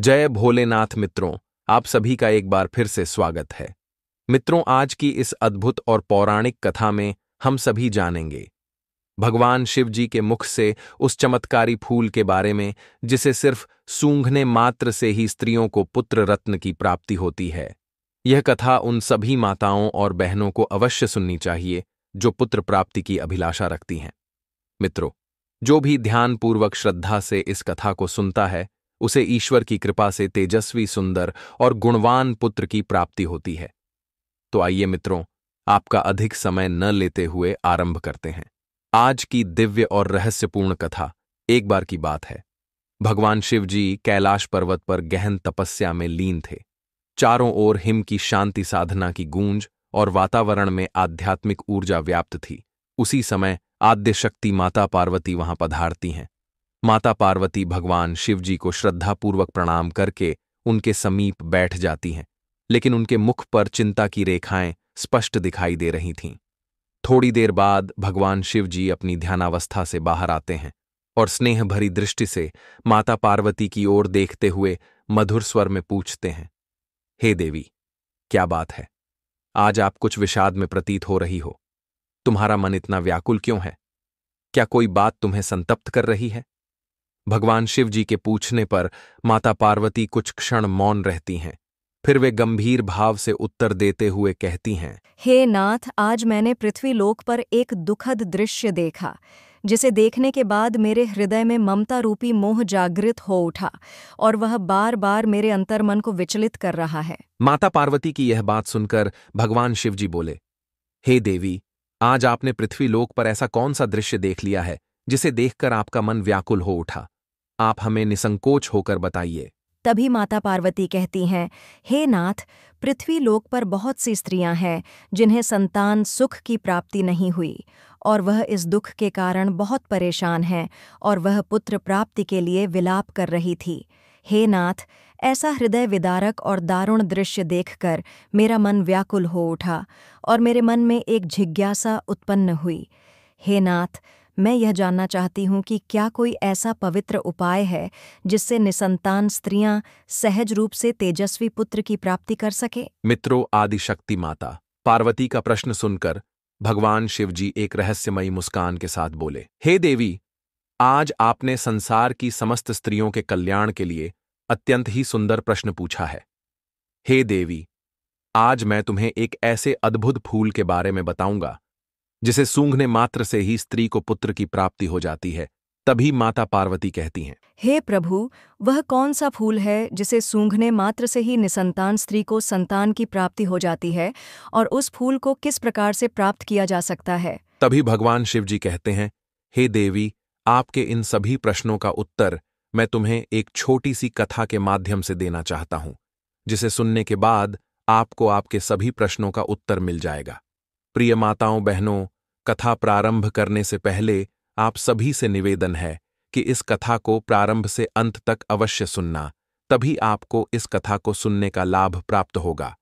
जय भोलेनाथ मित्रों, आप सभी का एक बार फिर से स्वागत है। मित्रों, आज की इस अद्भुत और पौराणिक कथा में हम सभी जानेंगे भगवान शिव जी के मुख से उस चमत्कारी फूल के बारे में जिसे सिर्फ सूंघने मात्र से ही स्त्रियों को पुत्र रत्न की प्राप्ति होती है। यह कथा उन सभी माताओं और बहनों को अवश्य सुननी चाहिए जो पुत्र प्राप्ति की अभिलाषा रखती हैं। मित्रों, जो भी ध्यानपूर्वक श्रद्धा से इस कथा को सुनता है उसे ईश्वर की कृपा से तेजस्वी, सुंदर और गुणवान पुत्र की प्राप्ति होती है। तो आइए मित्रों, आपका अधिक समय न लेते हुए आरंभ करते हैं। आज की दिव्य और रहस्यपूर्ण कथा एक बार की बात है। भगवान शिव जी कैलाश पर्वत पर गहन तपस्या में लीन थे। चारों ओर हिम की शांति साधना की गूंज और वातावरण में आध्यात्मिक ऊर्जा व्याप्त थी। उसी समय आद्य शक्ति माता पार्वती वहां पधारती हैं। माता पार्वती भगवान शिव जी को श्रद्धापूर्वक प्रणाम करके उनके समीप बैठ जाती हैं, लेकिन उनके मुख पर चिंता की रेखाएं स्पष्ट दिखाई दे रही थीं। थोड़ी देर बाद भगवान शिव जी अपनी ध्यानावस्था से बाहर आते हैं और स्नेह भरी दृष्टि से माता पार्वती की ओर देखते हुए मधुर स्वर में पूछते हैं, हे देवी, क्या बात है? आज आप कुछ विषाद में प्रतीत हो रही हो। तुम्हारा मन इतना व्याकुल क्यों है? क्या कोई बात तुम्हें संतप्त कर रही है? भगवान शिव जी के पूछने पर माता पार्वती कुछ क्षण मौन रहती हैं। फिर वे गंभीर भाव से उत्तर देते हुए कहती हैं, हे नाथ, आज मैंने पृथ्वीलोक पर एक दुखद दृश्य देखा, जिसे देखने के बाद मेरे हृदय में ममता रूपी मोह जागृत हो उठा और वह बार बार मेरे अंतर्मन को विचलित कर रहा है। माता पार्वती की यह बात सुनकर भगवान शिव जी बोले, हे देवी, आज आपने पृथ्वीलोक पर ऐसा कौन सा दृश्य देख लिया है जिसे देखकर आपका मन व्याकुल हो उठा? आप हमें निसंकोच होकर बताइए। तभी माता पार्वती कहती हैं, हे नाथ, पृथ्वीलोक पर बहुत सी स्त्रियां हैं जिन्हें संतान सुख की प्राप्ति नहीं हुई और वह इस दुख के कारण बहुत परेशान हैं और वह पुत्र प्राप्ति के लिए विलाप कर रही थी। हे नाथ, ऐसा हृदय विदारक और दारुण दृश्य देखकर मेरा मन व्याकुल हो उठा और मेरे मन में एक जिज्ञासा उत्पन्न हुई। हे नाथ, मैं यह जानना चाहती हूँ कि क्या कोई ऐसा पवित्र उपाय है जिससे निसंतान स्त्रियां सहज रूप से तेजस्वी पुत्र की प्राप्ति कर सके? मित्रों, आदिशक्ति माता पार्वती का प्रश्न सुनकर भगवान शिव जी एक रहस्यमयी मुस्कान के साथ बोले, हे देवी, आज आपने संसार की समस्त स्त्रियों के कल्याण के लिए अत्यंत ही सुंदर प्रश्न पूछा है। हे देवी, आज मैं तुम्हें एक ऐसे अद्भुत फूल के बारे में बताऊंगा जिसे सूंघने मात्र से ही स्त्री को पुत्र की प्राप्ति हो जाती है। तभी माता पार्वती कहती हैं, हे प्रभु, वह कौन सा फूल है जिसे सूंघने मात्र से ही निसंतान स्त्री को संतान की प्राप्ति हो जाती है और उस फूल को किस प्रकार से प्राप्त किया जा सकता है? तभी भगवान शिव जी कहते हैं, हे देवी, आपके इन सभी प्रश्नों का उत्तर मैं तुम्हें एक छोटी सी कथा के माध्यम से देना चाहता हूं, जिसे सुनने के बाद आपको आपके सभी प्रश्नों का उत्तर मिल जाएगा। प्रिय माताओं, बहनों, कथा प्रारंभ करने से पहले आप सभी से निवेदन है कि इस कथा को प्रारंभ से अंत तक अवश्य सुनना, तभी आपको इस कथा को सुनने का लाभ प्राप्त होगा।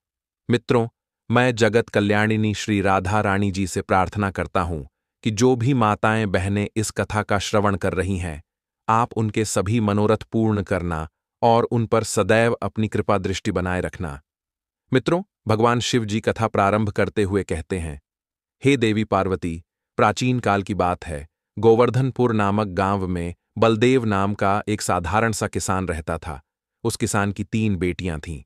मित्रों, मैं जगत कल्याणिनी श्री राधा रानी जी से प्रार्थना करता हूं कि जो भी माताएं बहनें इस कथा का श्रवण कर रही हैं, आप उनके सभी मनोरथ पूर्ण करना और उन पर सदैव अपनी कृपा दृष्टि बनाए रखना। मित्रों, भगवान शिव जी कथा प्रारंभ करते हुए कहते हैं, हे देवी पार्वती, प्राचीन काल की बात है। गोवर्धनपुर नामक गांव में बलदेव नाम का एक साधारण सा किसान रहता था। उस किसान की 3 बेटियां थीं।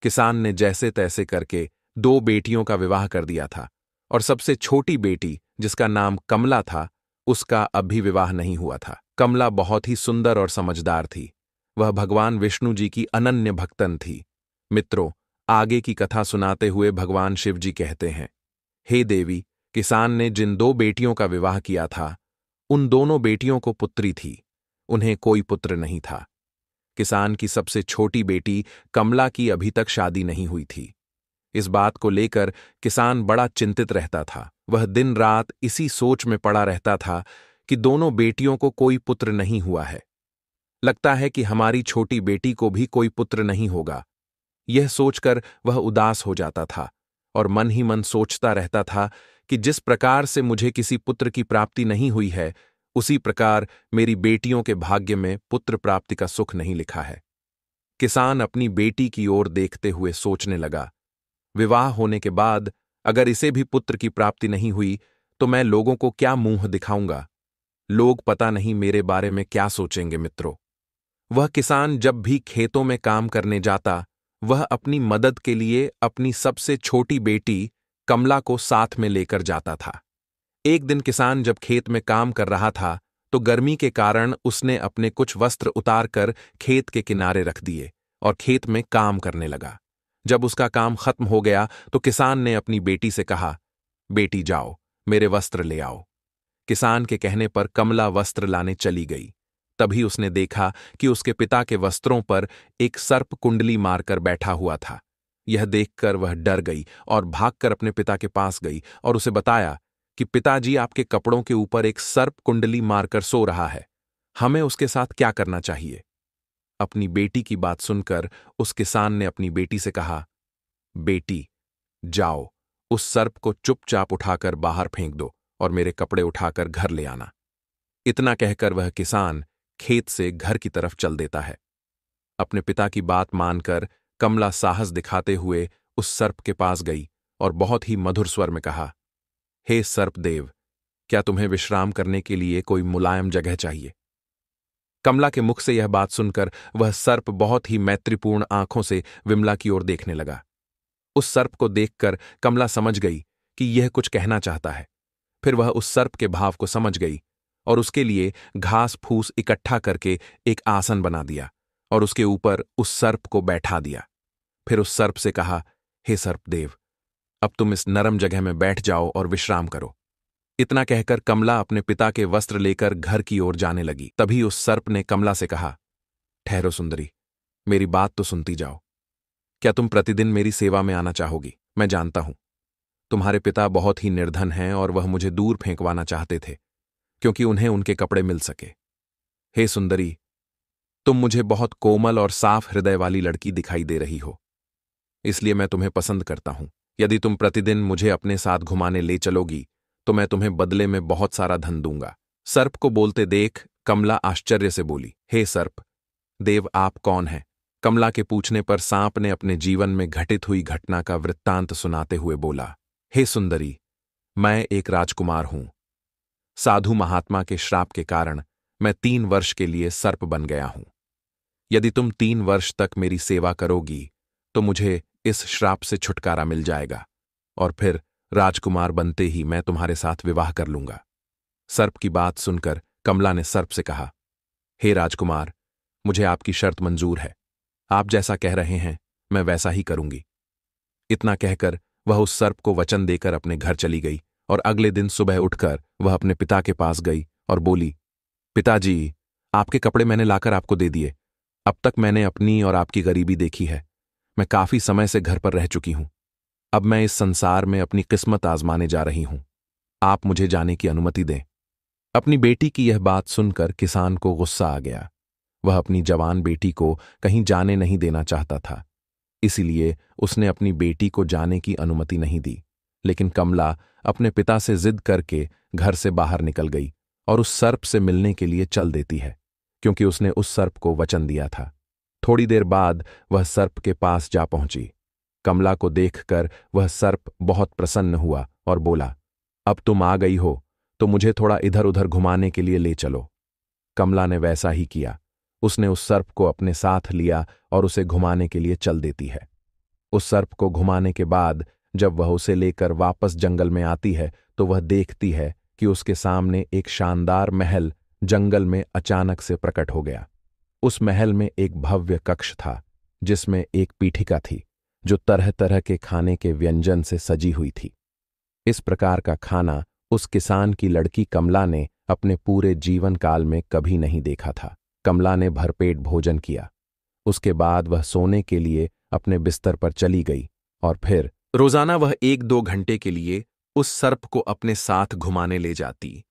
किसान ने जैसे तैसे करके 2 बेटियों का विवाह कर दिया था और सबसे छोटी बेटी, जिसका नाम कमला था, उसका अब भी विवाह नहीं हुआ था। कमला बहुत ही सुंदर और समझदार थी। वह भगवान विष्णु जी की अनन्य भक्तन थी। मित्रों, आगे की कथा सुनाते हुए भगवान शिव जी कहते हैं, हे देवी, किसान ने जिन 2 बेटियों का विवाह किया था, उन दोनों बेटियों को पुत्री थी। उन्हें कोई पुत्र नहीं था। किसान की सबसे छोटी बेटी कमला की अभी तक शादी नहीं हुई थी। इस बात को लेकर किसान बड़ा चिंतित रहता था। वह दिन रात इसी सोच में पड़ा रहता था कि दोनों बेटियों को कोई पुत्र नहीं हुआ है। लगता है कि हमारी छोटी बेटी को भी कोई पुत्र नहीं होगा। यह सोचकर वह उदास हो जाता था और मन ही मन सोचता रहता था कि जिस प्रकार से मुझे किसी पुत्र की प्राप्ति नहीं हुई है, उसी प्रकार मेरी बेटियों के भाग्य में पुत्र प्राप्ति का सुख नहीं लिखा है। किसान अपनी बेटी की ओर देखते हुए सोचने लगा, विवाह होने के बाद अगर इसे भी पुत्र की प्राप्ति नहीं हुई तो मैं लोगों को क्या मुंह दिखाऊंगा। लोग पता नहीं मेरे बारे में क्या सोचेंगे। मित्रों, वह किसान जब भी खेतों में काम करने जाता, वह अपनी मदद के लिए अपनी सबसे छोटी बेटी कमला को साथ में लेकर जाता था। एक दिन किसान जब खेत में काम कर रहा था तो गर्मी के कारण उसने अपने कुछ वस्त्र उतारकर खेत के किनारे रख दिए और खेत में काम करने लगा। जब उसका काम खत्म हो गया तो किसान ने अपनी बेटी से कहा, बेटी जाओ, मेरे वस्त्र ले आओ। किसान के कहने पर कमला वस्त्र लाने चली गई। तभी उसने देखा कि उसके पिता के वस्त्रों पर एक सर्प कुंडली मारकर बैठा हुआ था। यह देखकर वह डर गई और भागकर अपने पिता के पास गई और उसे बताया कि पिताजी, आपके कपड़ों के ऊपर एक सर्प कुंडली मारकर सो रहा है। हमें उसके साथ क्या करना चाहिए? अपनी बेटी की बात सुनकर उस किसान ने अपनी बेटी से कहा, बेटी जाओ, उस सर्प को चुपचाप उठाकर बाहर फेंक दो और मेरे कपड़े उठाकर घर ले आना। इतना कहकर वह किसान खेत से घर की तरफ चल देता है। अपने पिता की बात मानकर कमला साहस दिखाते हुए उस सर्प के पास गई और बहुत ही मधुर स्वर में कहा, हे सर्पदेव, क्या तुम्हें विश्राम करने के लिए कोई मुलायम जगह चाहिए? कमला के मुख से यह बात सुनकर वह सर्प बहुत ही मैत्रीपूर्ण आंखों से विमला की ओर देखने लगा। उस सर्प को देखकर कमला समझ गई कि यह कुछ कहना चाहता है। फिर वह उस सर्प के भाव को समझ गई और उसके लिए घास फूस इकट्ठा करके एक आसन बना दिया और उसके ऊपर उस सर्प को बैठा दिया। फिर उस सर्प से कहा, हे सर्पदेव, अब तुम इस नरम जगह में बैठ जाओ और विश्राम करो। इतना कहकर कमला अपने पिता के वस्त्र लेकर घर की ओर जाने लगी। तभी उस सर्प ने कमला से कहा, ठहरो सुंदरी, मेरी बात तो सुनती जाओ। क्या तुम प्रतिदिन मेरी सेवा में आना चाहोगी? मैं जानता हूं तुम्हारे पिता बहुत ही निर्धन हैं और वह मुझे दूर फेंकवाना चाहते थे क्योंकि उन्हें उनके कपड़े मिल सके। हे सुंदरी, तुम मुझे बहुत कोमल और साफ हृदय वाली लड़की दिखाई दे रही हो, इसलिए मैं तुम्हें पसंद करता हूं। यदि तुम प्रतिदिन मुझे अपने साथ घुमाने ले चलोगी तो मैं तुम्हें बदले में बहुत सारा धन दूंगा। सर्प को बोलते देख कमला आश्चर्य से बोली, हे सर्प देव, आप कौन हैं? कमला के पूछने पर सांप ने अपने जीवन में घटित हुई घटना का वृत्तांत सुनाते हुए बोला, हे सुंदरी, मैं एक राजकुमार हूं। साधु महात्मा के श्राप के कारण मैं 3 वर्ष के लिए सर्प बन गया हूं। यदि तुम 3 वर्ष तक मेरी सेवा करोगी तो मुझे इस श्राप से छुटकारा मिल जाएगा और फिर राजकुमार बनते ही मैं तुम्हारे साथ विवाह कर लूंगा। सर्प की बात सुनकर कमला ने सर्प से कहा, हे राजकुमार, मुझे आपकी शर्त मंजूर है। आप जैसा कह रहे हैं मैं वैसा ही करूंगी। इतना कहकर वह उस सर्प को वचन देकर अपने घर चली गई और अगले दिन सुबह उठकर वह अपने पिता के पास गई और बोली, पिताजी, आपके कपड़े मैंने लाकर आपको दे दिए। अब तक मैंने अपनी और आपकी गरीबी देखी है। मैं काफी समय से घर पर रह चुकी हूं। अब मैं इस संसार में अपनी किस्मत आजमाने जा रही हूं। आप मुझे जाने की अनुमति दें। अपनी बेटी की यह बात सुनकर किसान को गुस्सा आ गया। वह अपनी जवान बेटी को कहीं जाने नहीं देना चाहता था, इसीलिए उसने अपनी बेटी को जाने की अनुमति नहीं दी। लेकिन कमला अपने पिता से जिद करके घर से बाहर निकल गई और उस सर्प से मिलने के लिए चल देती है, क्योंकि उसने उस सर्प को वचन दिया था। थोड़ी देर बाद वह सर्प के पास जा पहुंची। कमला को देखकर वह सर्प बहुत प्रसन्न हुआ और बोला, अब तुम आ गई हो तो मुझे थोड़ा इधर उधर घुमाने के लिए ले चलो। कमला ने वैसा ही किया। उसने उस सर्प को अपने साथ लिया और उसे घुमाने के लिए चल देती है। उस सर्प को घुमाने के बाद जब वह उसे लेकर वापस जंगल में आती है तो वह देखती है कि उसके सामने एक शानदार महल जंगल में अचानक से प्रकट हो गया। उस महल में एक भव्य कक्ष था जिसमें एक पीठिका थी जो तरह तरह के खाने के व्यंजन से सजी हुई थी। इस प्रकार का खाना उस किसान की लड़की कमला ने अपने पूरे जीवन काल में कभी नहीं देखा था। कमला ने भरपेट भोजन किया। उसके बाद वह सोने के लिए अपने बिस्तर पर चली गई और फिर रोजाना वह 1-2 घंटे के लिए उस सर्प को अपने साथ घुमाने ले जाती।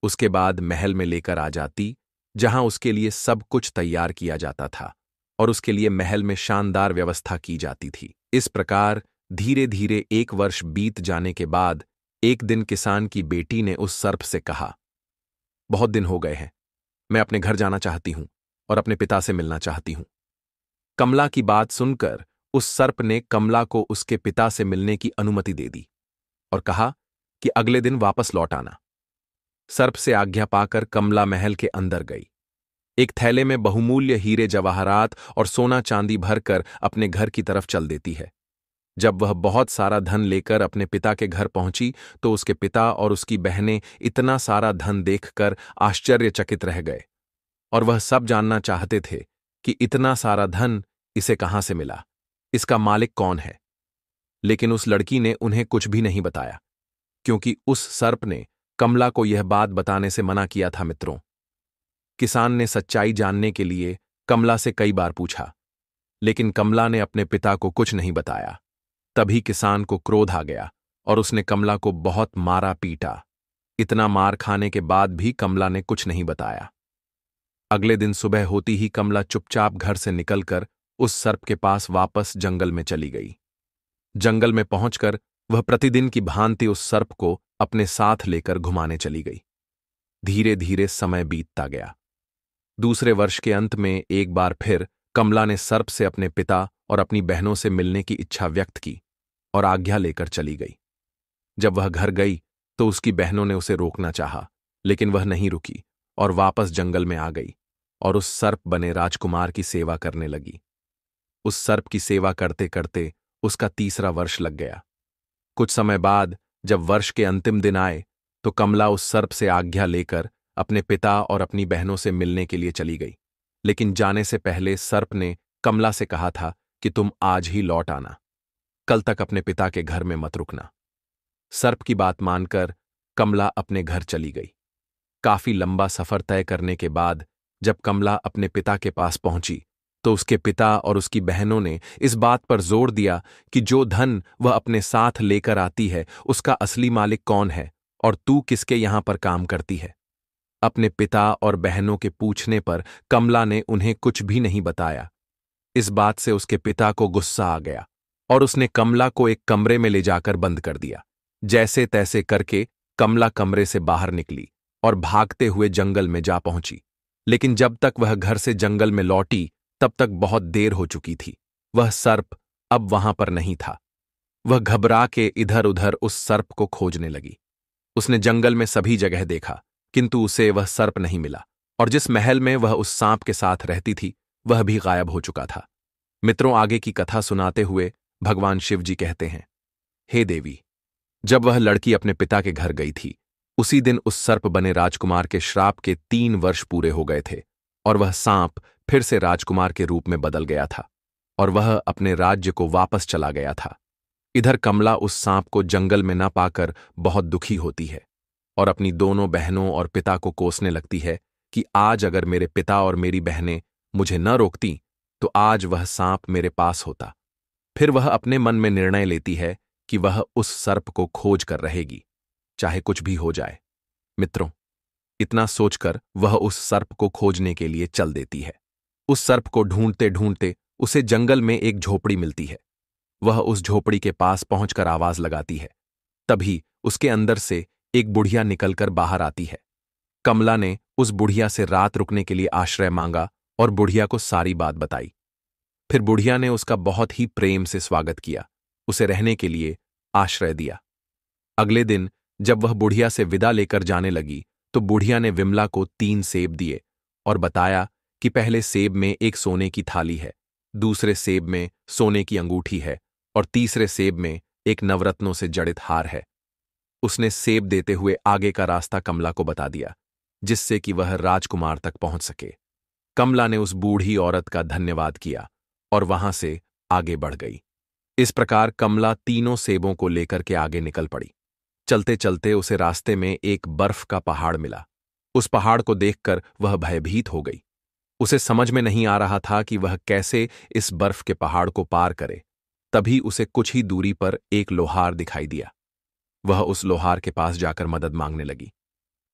उसके बाद महल में लेकर आ जाती जहां उसके लिए सब कुछ तैयार किया जाता था और उसके लिए महल में शानदार व्यवस्था की जाती थी। इस प्रकार धीरे धीरे 1 वर्ष बीत जाने के बाद एक दिन किसान की बेटी ने उस सर्प से कहा, बहुत दिन हो गए हैं, मैं अपने घर जाना चाहती हूं और अपने पिता से मिलना चाहती हूं। कमला की बात सुनकर उस सर्प ने कमला को उसके पिता से मिलने की अनुमति दे दी और कहा कि अगले दिन वापस लौट आना। सर्प से आज्ञा पाकर कमला महल के अंदर गई। एक थैले में बहुमूल्य हीरे जवाहरात और सोना चांदी भरकर अपने घर की तरफ चल देती है। जब वह बहुत सारा धन लेकर अपने पिता के घर पहुंची तो उसके पिता और उसकी बहनें इतना सारा धन देखकर आश्चर्यचकित रह गए और वह सब जानना चाहते थे कि इतना सारा धन इसे कहां से मिला, इसका मालिक कौन है। लेकिन उस लड़की ने उन्हें कुछ भी नहीं बताया, क्योंकि उस सर्प ने कमला को यह बात बताने से मना किया था। मित्रों, किसान ने सच्चाई जानने के लिए कमला से कई बार पूछा, लेकिन कमला ने अपने पिता को कुछ नहीं बताया। तभी किसान को क्रोध आ गया और उसने कमला को बहुत मारा पीटा। इतना मार खाने के बाद भी कमला ने कुछ नहीं बताया। अगले दिन सुबह होती ही कमला चुपचाप घर से निकलकर उस सर्प के पास वापस जंगल में चली गई। जंगल में पहुंचकर वह प्रतिदिन की भांति उस सर्प को अपने साथ लेकर घुमाने चली गई। धीरे धीरे समय बीतता गया। दूसरे वर्ष के अंत में एक बार फिर कमला ने सर्प से अपने पिता और अपनी बहनों से मिलने की इच्छा व्यक्त की और आज्ञा लेकर चली गई। जब वह घर गई तो उसकी बहनों ने उसे रोकना चाहा, लेकिन वह नहीं रुकी और वापस जंगल में आ गई और उस सर्प बने राजकुमार की सेवा करने लगी। उस सर्प की सेवा करते करते उसका तीसरा वर्ष लग गया। कुछ समय बाद जब वर्ष के अंतिम दिन आए तो कमला उस सर्प से आज्ञा लेकर अपने पिता और अपनी बहनों से मिलने के लिए चली गई। लेकिन जाने से पहले सर्प ने कमला से कहा था कि तुम आज ही लौट आना, कल तक अपने पिता के घर में मत रुकना। सर्प की बात मानकर कमला अपने घर चली गई। काफी लंबा सफर तय करने के बाद जब कमला अपने पिता के पास पहुंची तो उसके पिता और उसकी बहनों ने इस बात पर जोर दिया कि जो धन वह अपने साथ लेकर आती है उसका असली मालिक कौन है और तू किसके यहां पर काम करती है। अपने पिता और बहनों के पूछने पर कमला ने उन्हें कुछ भी नहीं बताया। इस बात से उसके पिता को गुस्सा आ गया और उसने कमला को एक कमरे में ले जाकर बंद कर दिया। जैसे तैसे करके कमला कमरे से बाहर निकली और भागते हुए जंगल में जा पहुंची। लेकिन जब तक वह घर से जंगल में लौटी तब तक बहुत देर हो चुकी थी। वह सर्प अब वहां पर नहीं था। वह घबरा के इधर उधर उस सर्प को खोजने लगी। उसने जंगल में सभी जगह देखा, किंतु उसे वह सर्प नहीं मिला और जिस महल में वह उस सांप के साथ रहती थी वह भी गायब हो चुका था। मित्रों, आगे की कथा सुनाते हुए भगवान शिव जी कहते हैं, हे देवी, जब वह लड़की अपने पिता के घर गई थी उसी दिन उस सर्प बने राजकुमार के श्राप के 3 वर्ष पूरे हो गए थे और वह सांप फिर से राजकुमार के रूप में बदल गया था और वह अपने राज्य को वापस चला गया था। इधर कमला उस सांप को जंगल में न पाकर बहुत दुखी होती है और अपनी दोनों बहनों और पिता को कोसने लगती है कि आज अगर मेरे पिता और मेरी बहनें मुझे न रोकती तो आज वह सांप मेरे पास होता। फिर वह अपने मन में निर्णय लेती है कि वह उस सर्प को खोज कर रहेगी, चाहे कुछ भी हो जाए। मित्रों, इतना सोचकर वह उस सर्प को खोजने के लिए चल देती है। उस सर्प को ढूंढते ढूंढते उसे जंगल में एक झोपड़ी मिलती है। वह उस झोपड़ी के पास पहुंचकर आवाज लगाती है। तभी उसके अंदर से एक बुढ़िया निकलकर बाहर आती है। कमला ने उस बुढ़िया से रात रुकने के लिए आश्रय मांगा और बुढ़िया को सारी बात बताई। फिर बुढ़िया ने उसका बहुत ही प्रेम से स्वागत किया, उसे रहने के लिए आश्रय दिया। अगले दिन जब वह बुढ़िया से विदा लेकर जाने लगी तो बुढ़िया ने विमला को 3 सेब दिए और बताया कि पहले सेब में एक सोने की थाली है, दूसरे सेब में सोने की अंगूठी है और तीसरे सेब में एक नवरत्नों से जड़ित हार है। उसने सेब देते हुए आगे का रास्ता कमला को बता दिया, जिससे कि वह राजकुमार तक पहुंच सके। कमला ने उस बूढ़ी औरत का धन्यवाद किया और वहां से आगे बढ़ गई। इस प्रकार कमला तीनों सेबों को लेकर के आगे निकल पड़ी। चलते चलते उसे रास्ते में एक बर्फ का पहाड़ मिला। उस पहाड़ को देखकर वह भयभीत हो गई। उसे समझ में नहीं आ रहा था कि वह कैसे इस बर्फ के पहाड़ को पार करे। तभी उसे कुछ ही दूरी पर एक लोहार दिखाई दिया। वह उस लोहार के पास जाकर मदद मांगने लगी।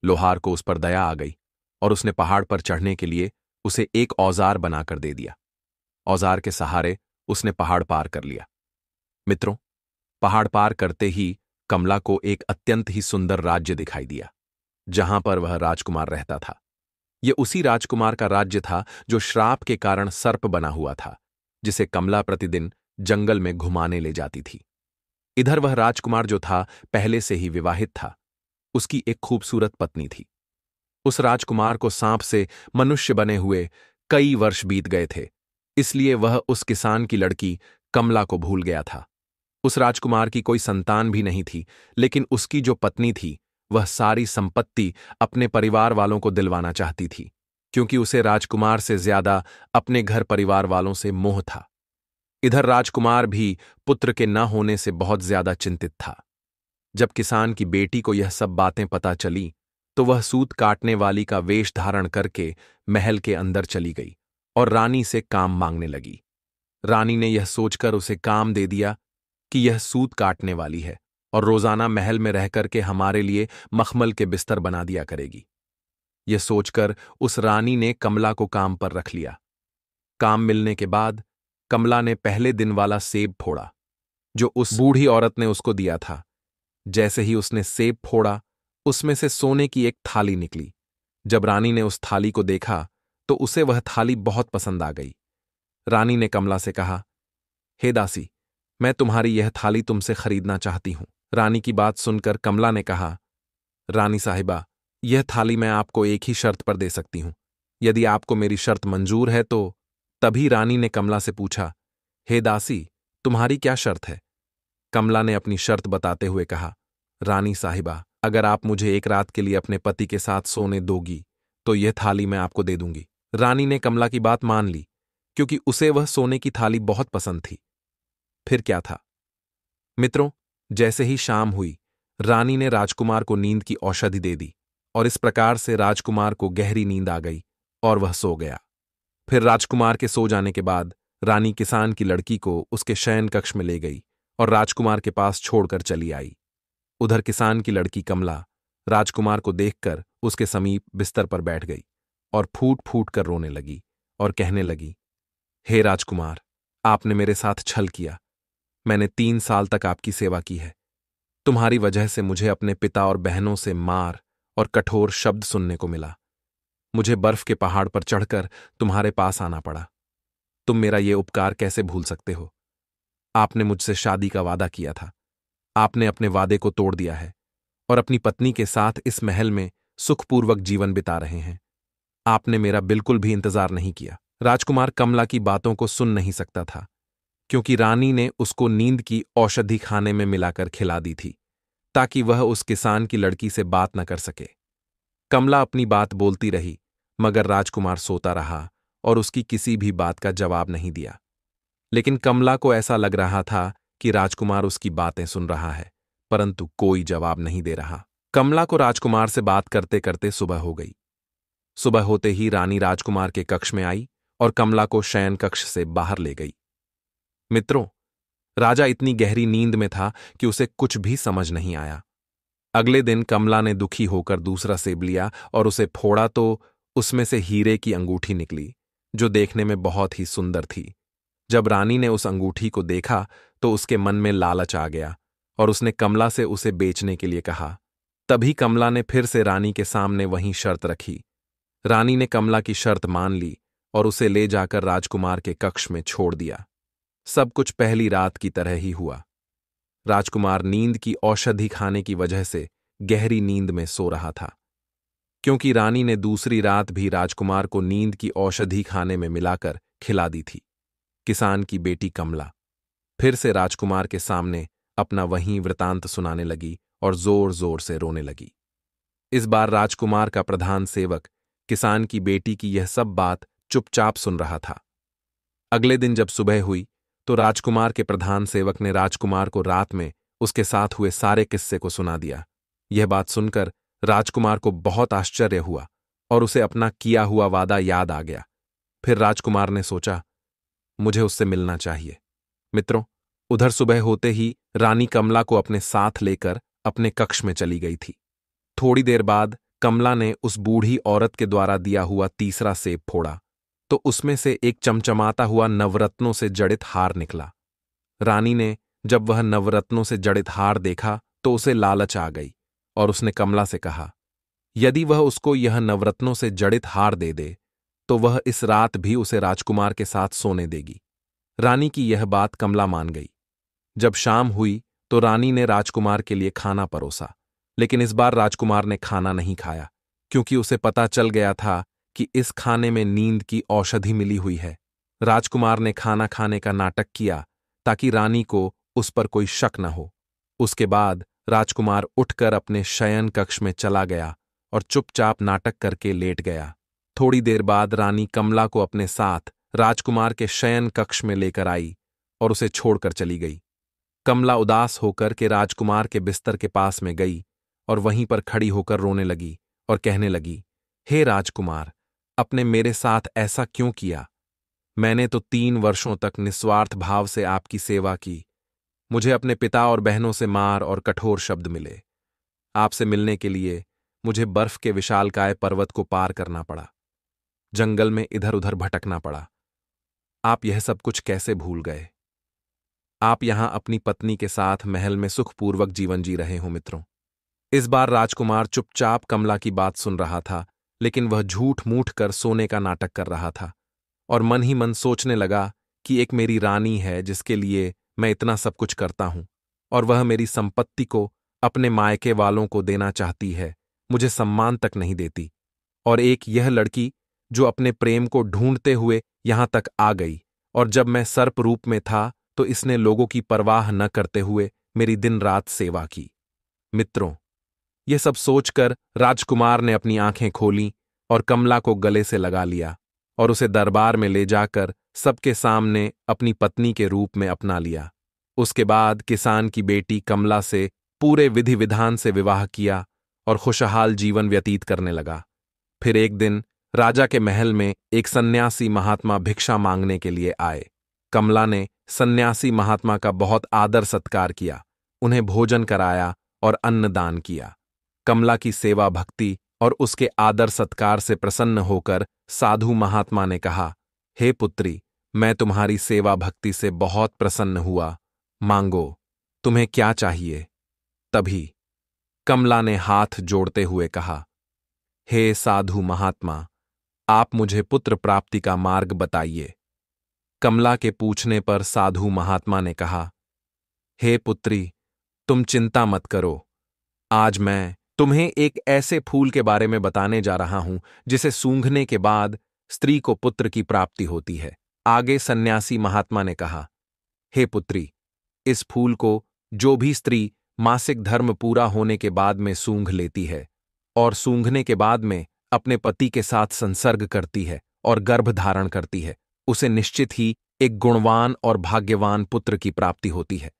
लोहार को उस पर दया आ गई और उसने पहाड़ पर चढ़ने के लिए उसे एक औजार बनाकर दे दिया। औजार के सहारे उसने पहाड़ पार कर लिया। मित्रों, पहाड़ पार करते ही कमला को एक अत्यंत ही सुंदर राज्य दिखाई दिया, जहां पर वह राजकुमार रहता था। यह उसी राजकुमार का राज्य था जो श्राप के कारण सर्प बना हुआ था, जिसे कमला प्रतिदिन जंगल में घुमाने ले जाती थी। इधर वह राजकुमार जो था पहले से ही विवाहित था। उसकी एक खूबसूरत पत्नी थी। उस राजकुमार को सांप से मनुष्य बने हुए कई वर्ष बीत गए थे, इसलिए वह उस किसान की लड़की कमला को भूल गया था। उस राजकुमार की कोई संतान भी नहीं थी, लेकिन उसकी जो पत्नी थी वह सारी संपत्ति अपने परिवार वालों को दिलवाना चाहती थी, क्योंकि उसे राजकुमार से ज्यादा अपने घर परिवार वालों से मोह था। इधर राजकुमार भी पुत्र के न होने से बहुत ज्यादा चिंतित था। जब किसान की बेटी को यह सब बातें पता चली तो वह सूत काटने वाली का वेश धारण करके महल के अंदर चली गई और रानी से काम मांगने लगी। रानी ने यह सोचकर उसे काम दे दिया कि यह सूत काटने वाली है और रोजाना महल में रहकर के हमारे लिए मखमल के बिस्तर बना दिया करेगी। यह सोचकर उस रानी ने कमला को काम पर रख लिया। काम मिलने के बाद कमला ने पहले दिन वाला सेब फोड़ा जो उस बूढ़ी औरत ने उसको दिया था। जैसे ही उसने सेब फोड़ा, उसमें से सोने की एक थाली निकली। जब रानी ने उस थाली को देखा तो उसे वह थाली बहुत पसंद आ गई। रानी ने कमला से कहा, हे दासी, मैं तुम्हारी यह थाली तुमसे खरीदना चाहती हूं। रानी की बात सुनकर कमला ने कहा, रानी साहिबा, यह थाली मैं आपको एक ही शर्त पर दे सकती हूं। यदि आपको मेरी शर्त मंजूर है तो। तभी रानी ने कमला से पूछा, हे दासी, तुम्हारी क्या शर्त है? कमला ने अपनी शर्त बताते हुए कहा, रानी साहिबा, अगर आप मुझे एक रात के लिए अपने पति के साथ सोने दोगी तो यह थाली मैं आपको दे दूंगी। रानी ने कमला की बात मान ली, क्योंकि उसे वह सोने की थाली बहुत पसंद थी। फिर क्या था मित्रों, जैसे ही शाम हुई, रानी ने राजकुमार को नींद की औषधि दे दी और इस प्रकार से राजकुमार को गहरी नींद आ गई और वह सो गया। फिर राजकुमार के सो जाने के बाद रानी किसान की लड़की को उसके शयन कक्ष में ले गई और राजकुमार के पास छोड़कर चली आई। उधर किसान की लड़की कमला राजकुमार को देखकर उसके समीप बिस्तर पर बैठ गई और फूट फूट कर रोने लगी और कहने लगी, हे राजकुमार, आपने मेरे साथ छल किया। मैंने 3 साल तक आपकी सेवा की है। तुम्हारी वजह से मुझे अपने पिता और बहनों से मार और कठोर शब्द सुनने को मिला। मुझे बर्फ के पहाड़ पर चढ़कर तुम्हारे पास आना पड़ा। तुम मेरा ये उपकार कैसे भूल सकते हो? आपने मुझसे शादी का वादा किया था। आपने अपने वादे को तोड़ दिया है और अपनी पत्नी के साथ इस महल में सुखपूर्वक जीवन बिता रहे हैं। आपने मेरा बिल्कुल भी इंतजार नहीं किया। राजकुमार कमला की बातों को सुन नहीं सकता था, क्योंकि रानी ने उसको नींद की औषधि खाने में मिलाकर खिला दी थी, ताकि वह उस किसान की लड़की से बात न कर सके। कमला अपनी बात बोलती रही, मगर राजकुमार सोता रहा और उसकी किसी भी बात का जवाब नहीं दिया। लेकिन कमला को ऐसा लग रहा था कि राजकुमार उसकी बातें सुन रहा है, परंतु कोई जवाब नहीं दे रहा। कमला को राजकुमार से बात करते करते सुबह हो गई। सुबह होते ही रानी राजकुमार के कक्ष में आई और कमला को शयन कक्ष से बाहर ले गई। मित्रों, राजा इतनी गहरी नींद में था कि उसे कुछ भी समझ नहीं आया। अगले दिन कमला ने दुखी होकर दूसरा सेब लिया और उसे फोड़ा तो उसमें से हीरे की अंगूठी निकली, जो देखने में बहुत ही सुंदर थी। जब रानी ने उस अंगूठी को देखा तो उसके मन में लालच आ गया और उसने कमला से उसे बेचने के लिए कहा। तभी कमला ने फिर से रानी के सामने वही शर्त रखी। रानी ने कमला की शर्त मान ली और उसे ले जाकर राजकुमार के कक्ष में छोड़ दिया। सब कुछ पहली रात की तरह ही हुआ। राजकुमार नींद की औषधि खाने की वजह से गहरी नींद में सो रहा था, क्योंकि रानी ने दूसरी रात भी राजकुमार को नींद की औषधि खाने में मिलाकर खिला दी थी। किसान की बेटी कमला फिर से राजकुमार के सामने अपना वही वृतांत सुनाने लगी और जोर जोर से रोने लगी। इस बार राजकुमार का प्रधान सेवक किसान की बेटी की यह सब बात चुपचाप सुन रहा था। अगले दिन जब सुबह हुई तो राजकुमार के प्रधान सेवक ने राजकुमार को रात में उसके साथ हुए सारे किस्से को सुना दिया। यह बात सुनकर राजकुमार को बहुत आश्चर्य हुआ और उसे अपना किया हुआ वादा याद आ गया। फिर राजकुमार ने सोचा, मुझे उससे मिलना चाहिए। मित्रों, उधर सुबह होते ही रानी कमला को अपने साथ लेकर अपने कक्ष में चली गई थी। थोड़ी देर बाद कमला ने उस बूढ़ी औरत के द्वारा दिया हुआ तीसरा सेब फोड़ा तो उसमें से एक चमचमाता हुआ नवरत्नों से जड़ित हार निकला। रानी ने जब वह नवरत्नों से जड़ित हार देखा तो उसे लालच आ गई और उसने कमला से कहा, यदि वह उसको यह नवरत्नों से जड़ित हार दे दे तो वह इस रात भी उसे राजकुमार के साथ सोने देगी। रानी की यह बात कमला मान गई। जब शाम हुई तो रानी ने राजकुमार के लिए खाना परोसा, लेकिन इस बार राजकुमार ने खाना नहीं खाया, क्योंकि उसे पता चल गया था कि इस खाने में नींद की औषधि मिली हुई है। राजकुमार ने खाना खाने का नाटक किया ताकि रानी को उस पर कोई शक न हो। उसके बाद राजकुमार उठकर अपने शयन कक्ष में चला गया और चुपचाप नाटक करके लेट गया। थोड़ी देर बाद रानी कमला को अपने साथ राजकुमार के शयन कक्ष में लेकर आई और उसे छोड़कर चली गई। कमला उदास होकर के राजकुमार के बिस्तर के पास में गई और वहीं पर खड़ी होकर रोने लगी और कहने लगी, हे राजकुमार, अपने मेरे साथ ऐसा क्यों किया? मैंने तो 3 वर्षों तक निस्वार्थ भाव से आपकी सेवा की। मुझे अपने पिता और बहनों से मार और कठोर शब्द मिले। आपसे मिलने के लिए मुझे बर्फ के विशालकाय पर्वत को पार करना पड़ा, जंगल में इधर उधर भटकना पड़ा। आप यह सब कुछ कैसे भूल गए? आप यहां अपनी पत्नी के साथ महल में सुखपूर्वक जीवन जी रहे हो मित्रों। इस बार राजकुमार चुपचाप कमला की बात सुन रहा था, लेकिन वह झूठ मूठ कर सोने का नाटक कर रहा था और मन ही मन सोचने लगा कि एक मेरी रानी है जिसके लिए मैं इतना सब कुछ करता हूं, और वह मेरी संपत्ति को अपने मायके वालों को देना चाहती है, मुझे सम्मान तक नहीं देती। और एक यह लड़की जो अपने प्रेम को ढूंढते हुए यहां तक आ गई, और जब मैं सर्प रूप में था तो इसने लोगों की परवाह न करते हुए मेरी दिन रात सेवा की। मित्रों, यह सब सोचकर राजकुमार ने अपनी आंखें खोलीं और कमला को गले से लगा लिया और उसे दरबार में ले जाकर सबके सामने अपनी पत्नी के रूप में अपना लिया। उसके बाद किसान की बेटी कमला से पूरे विधि विधान से विवाह किया और खुशहाल जीवन व्यतीत करने लगा। फिर एक दिन राजा के महल में एक सन्यासी महात्मा भिक्षा मांगने के लिए आए। कमला ने सन्यासी महात्मा का बहुत आदर सत्कार किया, उन्हें भोजन कराया और अन्न दान किया। कमला की सेवा भक्ति और उसके आदर सत्कार से प्रसन्न होकर साधु महात्मा ने कहा, हे पुत्री, मैं तुम्हारी सेवा भक्ति से बहुत प्रसन्न हुआ, मांगो, तुम्हें क्या चाहिए? तभी कमला ने हाथ जोड़ते हुए कहा, हे साधु महात्मा, आप मुझे पुत्र प्राप्ति का मार्ग बताइए। कमला के पूछने पर साधु महात्मा ने कहा, हे पुत्री, तुम चिंता मत करो। आज मैं तुम्हें एक ऐसे फूल के बारे में बताने जा रहा हूं जिसे सूंघने के बाद स्त्री को पुत्र की प्राप्ति होती है। आगे सन्यासी महात्मा ने कहा, हे पुत्री, इस फूल को जो भी स्त्री मासिक धर्म पूरा होने के बाद में सूंघ लेती है और सूंघने के बाद में अपने पति के साथ संसर्ग करती है और गर्भ धारण करती है, उसे निश्चित ही एक गुणवान और भाग्यवान पुत्र की प्राप्ति होती है।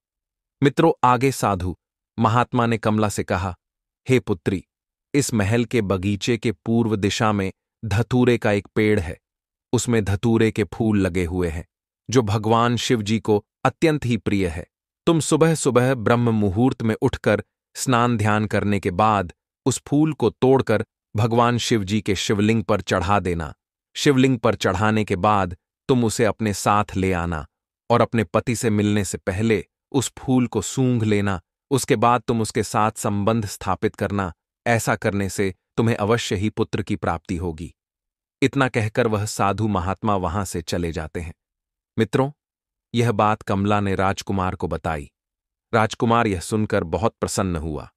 मित्रों, आगे साधु महात्मा ने कमला से कहा, हे पुत्री, इस महल के बगीचे के पूर्व दिशा में धतूरे का एक पेड़ है। उसमें धतूरे के फूल लगे हुए हैं जो भगवान शिव जी को अत्यंत ही प्रिय है। तुम सुबह सुबह ब्रह्म मुहूर्त में उठकर स्नान ध्यान करने के बाद उस फूल को तोड़कर भगवान शिव जी के शिवलिंग पर चढ़ा देना। शिवलिंग पर चढ़ाने के बाद तुम उसे अपने साथ ले आना और अपने पति से मिलने से पहले उस फूल को सूंघ लेना। उसके बाद तुम उसके साथ संबंध स्थापित करना। ऐसा करने से तुम्हें अवश्य ही पुत्र की प्राप्ति होगी। इतना कहकर वह साधु महात्मा वहां से चले जाते हैं। मित्रों, यह बात कमला ने राजकुमार को बताई। राजकुमार यह सुनकर बहुत प्रसन्न हुआ।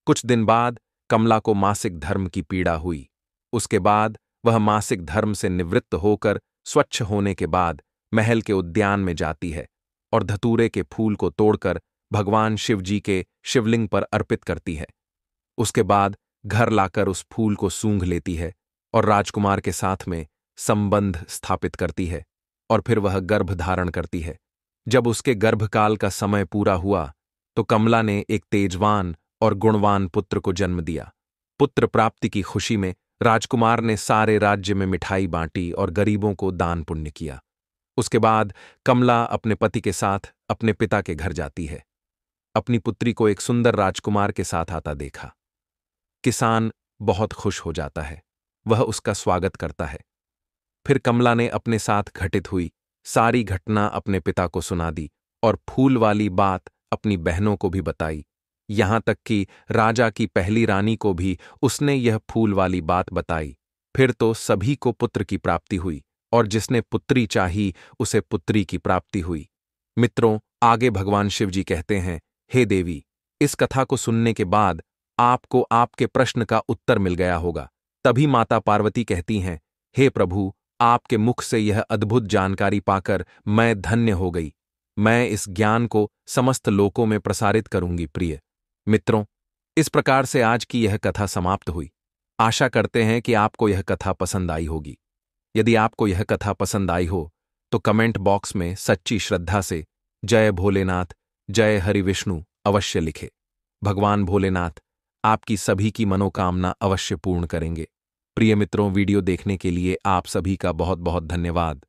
कुछ दिन बाद कमला को मासिक धर्म की पीड़ा हुई। उसके बाद वह मासिक धर्म से निवृत्त होकर स्वच्छ होने के बाद महल के उद्यान में जाती है और धतूरे के फूल को तोड़कर भगवान शिव जी के शिवलिंग पर अर्पित करती है। उसके बाद घर लाकर उस फूल को सूंघ लेती है और राजकुमार के साथ में संबंध स्थापित करती है और फिर वह गर्भ धारण करती है। जब उसके गर्भकाल का समय पूरा हुआ तो कमला ने एक तेजवान और गुणवान पुत्र को जन्म दिया। पुत्र प्राप्ति की खुशी में राजकुमार ने सारे राज्य में मिठाई बांटी और गरीबों को दान पुण्य किया। उसके बाद कमला अपने पति के साथ अपने पिता के घर जाती है। अपनी पुत्री को एक सुंदर राजकुमार के साथ आता देखा। किसान बहुत खुश हो जाता है, वह उसका स्वागत करता है। फिर कमला ने अपने साथ घटित हुई सारी घटना अपने पिता को सुना दी और फूल वाली बात अपनी बहनों को भी बताई। यहां तक कि राजा की पहली रानी को भी उसने यह फूल वाली बात बताई। फिर तो सभी को पुत्र की प्राप्ति हुई और जिसने पुत्री चाही उसे पुत्री की प्राप्ति हुई। मित्रों, आगे भगवान शिव जी कहते हैं, हे देवी, इस कथा को सुनने के बाद आपको आपके प्रश्न का उत्तर मिल गया होगा। तभी माता पार्वती कहती हैं, हे प्रभु, आपके मुख से यह अद्भुत जानकारी पाकर मैं धन्य हो गई। मैं इस ज्ञान को समस्त लोकों में प्रसारित करूंगी। प्रिय मित्रों, इस प्रकार से आज की यह कथा समाप्त हुई। आशा करते हैं कि आपको यह कथा पसंद आई होगी। यदि आपको यह कथा पसंद आई हो तो कमेंट बॉक्स में सच्ची श्रद्धा से जय भोलेनाथ, जय हरि विष्णु अवश्य लिखे। भगवान भोलेनाथ आपकी सभी की मनोकामना अवश्य पूर्ण करेंगे। प्रिय मित्रों, वीडियो देखने के लिए आप सभी का बहुत बहुत धन्यवाद।